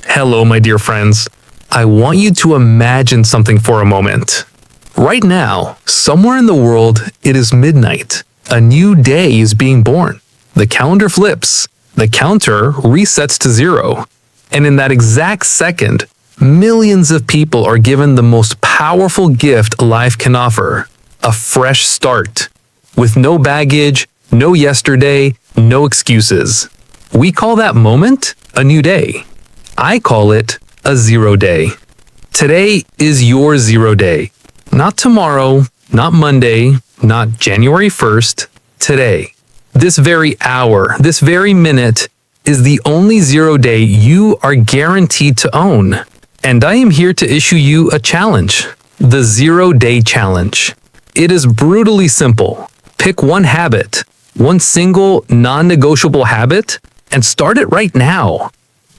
Hello, my dear friends. I want you to imagine something for a moment. Right now, somewhere in the world, it is midnight. A new day is being born. The calendar flips. The counter resets to 0. And in that exact second, millions of people are given the most powerful gift life can offer: a fresh start. With no baggage, no yesterday, no excuses. We call that moment a new day. I call it a 0 day. Today is your 0 day. Not tomorrow, not Monday, not January 1st, today. This very hour, this very minute is the only 0 day you are guaranteed to own. And I am here to issue you a challenge, the 0 day challenge. It is brutally simple. Pick one habit, one single non-negotiable habit, and start it right now.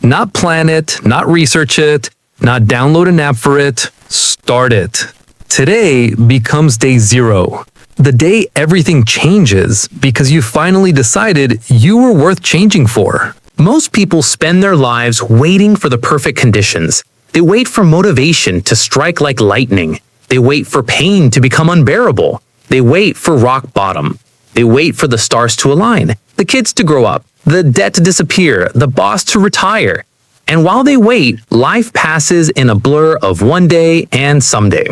Not plan it, not research it, not download an app for it. Start it. Today becomes day 0. The day everything changes because you finally decided you were worth changing for. Most people spend their lives waiting for the perfect conditions. They wait for motivation to strike like lightning. They wait for pain to become unbearable. They wait for rock bottom. They wait for the stars to align, the kids to grow up, the debt to disappear, the boss to retire. And while they wait, life passes in a blur of one day and someday.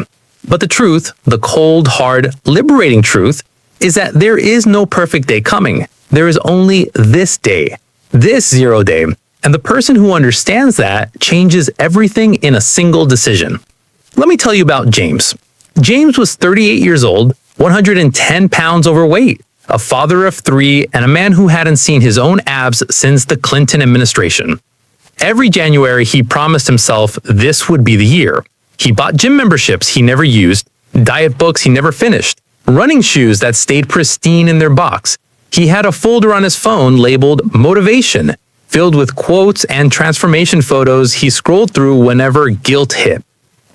But the truth, the cold, hard, liberating truth, is that there is no perfect day coming. There is only this day, this 0 day. And the person who understands that changes everything in a single decision. Let me tell you about James. James was 38 years old, 110 pounds overweight, a father of 3, and a man who hadn't seen his own abs since the Clinton administration. Every January, he promised himself this would be the year. He bought gym memberships he never used, diet books he never finished, running shoes that stayed pristine in their box. He had a folder on his phone labeled Motivation, filled with quotes and transformation photos he scrolled through whenever guilt hit.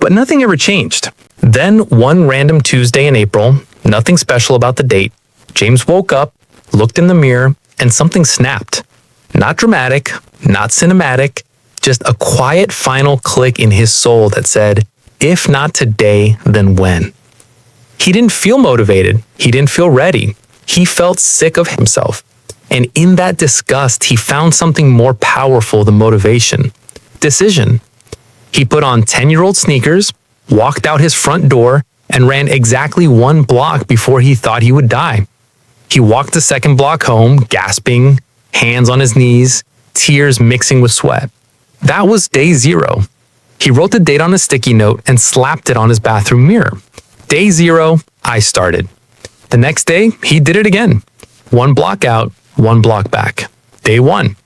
But nothing ever changed. Then, one random Tuesday in April, nothing special about the date, James woke up, looked in the mirror, and something snapped. Not dramatic, not cinematic, just a quiet final click in his soul that said, if not today, then when? He didn't feel motivated. He didn't feel ready. He felt sick of himself. And in that disgust, he found something more powerful than motivation: decision. He put on 10-year-old sneakers, walked out his front door, and ran exactly 1 block before he thought he would die. He walked the second block home, gasping, hands on his knees, tears mixing with sweat. That was day 0. He wrote the date on a sticky note and slapped it on his bathroom mirror. Day 0, I started. The next day, he did it again. 1 block out, 1 block back. Day 1.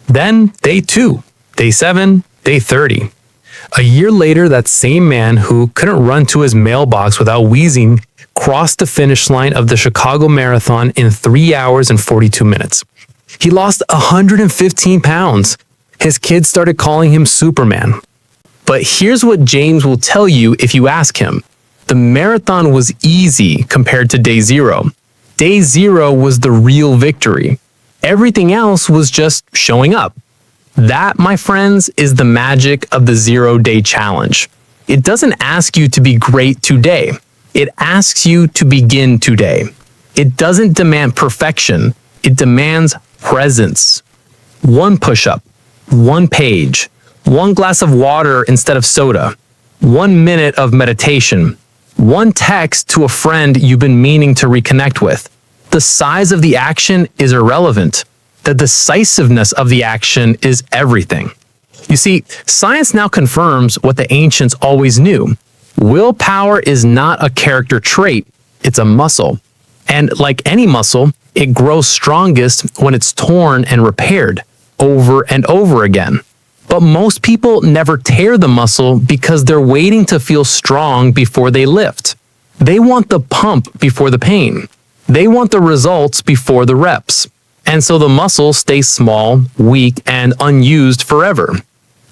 Then day 2, day 7, day 30. A year later, that same man who couldn't run to his mailbox without wheezing crossed the finish line of the Chicago Marathon in 3 hours and 42 minutes. He lost 115 pounds. His kids started calling him Superman. But here's what James will tell you if you ask him. The marathon was easy compared to day 0. Day 0 was the real victory. Everything else was just showing up. That, my friends, is the magic of the 0 day challenge. It doesn't ask you to be great today. It asks you to begin today. It doesn't demand perfection. It demands presence. 1 push-up, 1 page, 1 glass of water instead of soda, 1 minute of meditation, 1 text to a friend you've been meaning to reconnect with. The size of the action is irrelevant. The decisiveness of the action is everything. You see, science now confirms what the ancients always knew. Willpower is not a character trait, it's a muscle. And like any muscle, it grows strongest when it's torn and repaired over and over again. But most people never tear the muscle because they're waiting to feel strong before they lift. They want the pump before the pain. They want the results before the reps. And so the muscle stays small, weak, and unused forever.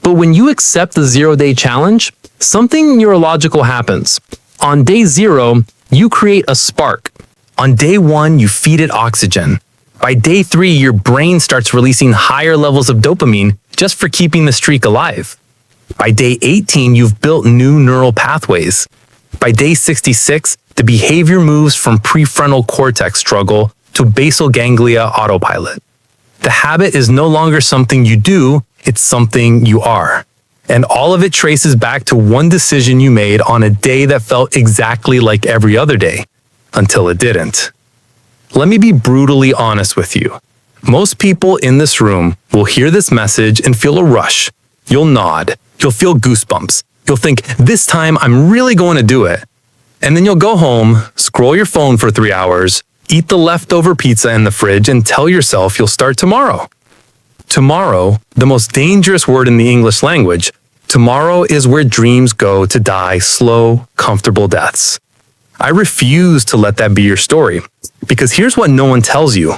But when you accept the 0 day challenge, something neurological happens. On day 0, you create a spark. On day 1, you feed it oxygen. By day 3, your brain starts releasing higher levels of dopamine just for keeping the streak alive. By day 18, you've built new neural pathways. By day 66, the behavior moves from prefrontal cortex struggle to basal ganglia autopilot. The habit is no longer something you do, it's something you are. And all of it traces back to one decision you made on a day that felt exactly like every other day, until it didn't. Let me be brutally honest with you. Most people in this room will hear this message and feel a rush. You'll nod. You'll feel goosebumps. You'll think, this time I'm really going to do it. And then you'll go home, scroll your phone for 3 hours, eat the leftover pizza in the fridge, and tell yourself you'll start tomorrow. Tomorrow, the most dangerous word in the English language, tomorrow is where dreams go to die slow, comfortable deaths. I refuse to let that be your story, because here's what no one tells you.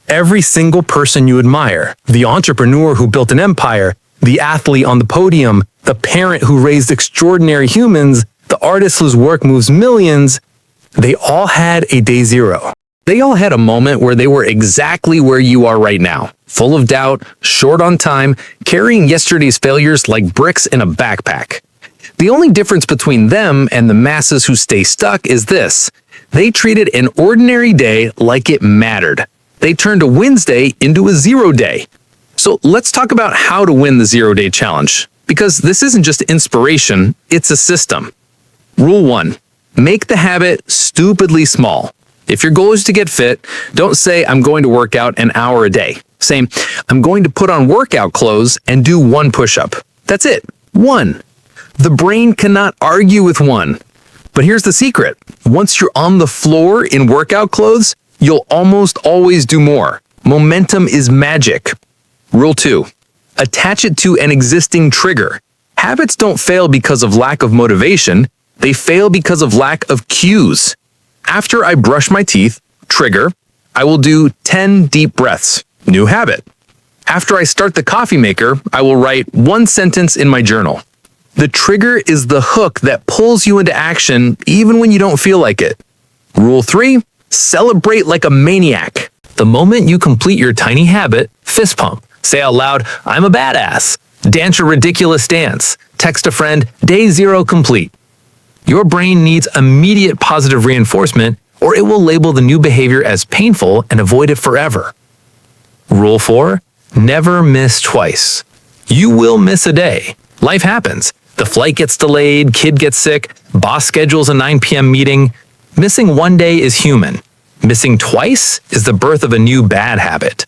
Every single person you admire, the entrepreneur who built an empire, the athlete on the podium, the parent who raised extraordinary humans, the artist whose work moves millions, they all had a day zero. They all had a moment where they were exactly where you are right now, full of doubt, short on time, carrying yesterday's failures like bricks in a backpack. The only difference between them and the masses who stay stuck is this. They treated an ordinary day like it mattered. They turned a Wednesday into a 0 day. So let's talk about how to win the 0 day challenge, because this isn't just inspiration, it's a system. Rule 1, make the habit stupidly small. If your goal is to get fit, don't say, I'm going to work out an hour a day. Say, I'm going to put on workout clothes and do 1 push-up. That's it. 1. The brain cannot argue with 1. But here's the secret. Once you're on the floor in workout clothes, you'll almost always do more. Momentum is magic. Rule 2. Attach it to an existing trigger. Habits don't fail because of lack of motivation. They fail because of lack of cues. After I brush my teeth, trigger, I will do 10 deep breaths. New habit. After I start the coffee maker, I will write 1 sentence in my journal. The trigger is the hook that pulls you into action even when you don't feel like it. Rule 3, celebrate like a maniac. The moment you complete your tiny habit, fist pump. Say out loud, I'm a badass. Dance your ridiculous dance. Text a friend, day 0 complete. Your brain needs immediate positive reinforcement, or it will label the new behavior as painful and avoid it forever. Rule 4, never miss twice. You will miss a day. Life happens. The flight gets delayed, kid gets sick, boss schedules a 9 p.m. meeting. Missing 1 day is human. Missing twice is the birth of a new bad habit.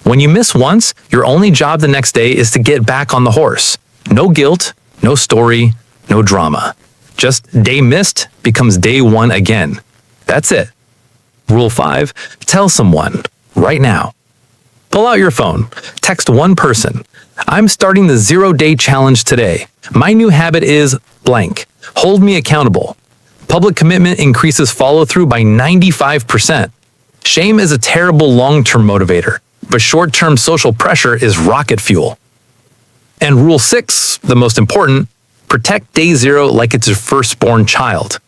When you miss once, your only job the next day is to get back on the horse. No guilt, no story, no drama. Just day missed becomes day 1 again. That's it. Rule 5, tell someone right now. Pull out your phone. Text 1 person. I'm starting the 0 day challenge today. My new habit is blank. Hold me accountable. Public commitment increases follow-through by 95%. Shame is a terrible long-term motivator, but short-term social pressure is rocket fuel. And rule 6, the most important, protect day 0 like it's your firstborn child.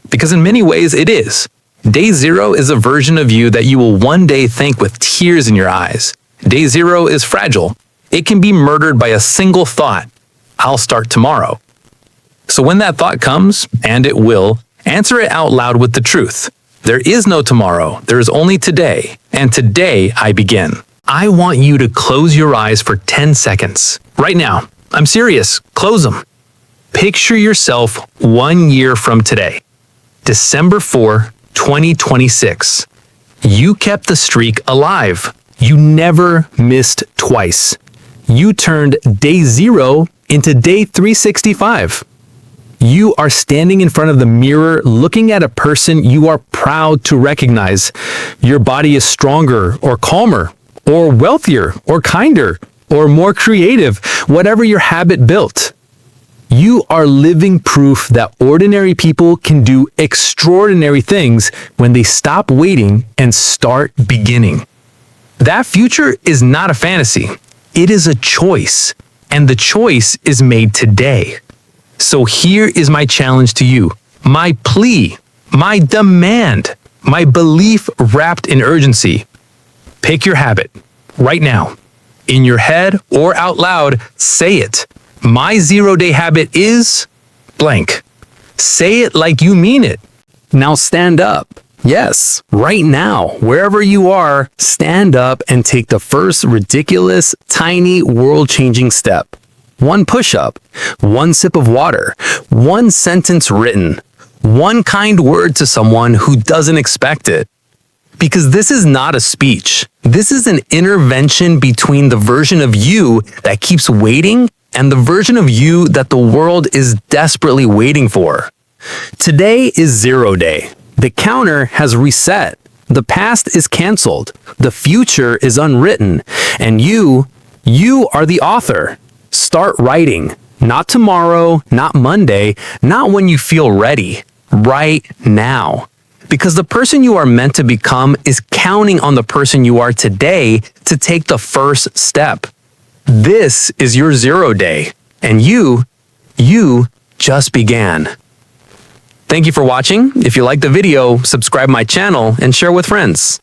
Because in many ways it is. Day 0 is a version of you that you will one day thank with tears in your eyes. Day 0 is fragile. It can be murdered by a single thought. I'll start tomorrow. So when that thought comes, and it will, answer it out loud with the truth. There is no tomorrow. There is only today. And today I begin. I want you to close your eyes for 10 seconds. Right now. I'm serious. Close them. Picture yourself 1 year from today. December 4, 2026. You kept the streak alive. You never missed twice. You turned day 0 into day 365. You are standing in front of the mirror looking at a person you are proud to recognize. Your body is stronger or calmer or wealthier or kinder or more creative, whatever your habit built. You are living proof that ordinary people can do extraordinary things when they stop waiting and start beginning. That future is not a fantasy. It is a choice, and the choice is made today. So here is my challenge to you, my plea, my demand, my belief wrapped in urgency. Pick your habit right now. In your head or out loud, say it. My 0-day habit is blank. Say it like you mean it. Now stand up. Yes, right now, wherever you are, stand up and take the first ridiculous, tiny, world-changing step. One push-up, one sip of water, one sentence written, one kind word to someone who doesn't expect it. Because this is not a speech. This is an intervention between the version of you that keeps waiting and the version of you that the world is desperately waiting for. Today is 0 day. The counter has reset. The past is canceled. The future is unwritten. And you are the author. Start writing. Not tomorrow, not Monday, not when you feel ready. Right now. Because the person you are meant to become is counting on the person you are today to take the first step. This is your 0 day. And you just began. Thank you for watching. If you liked the video, subscribe my channel and share with friends.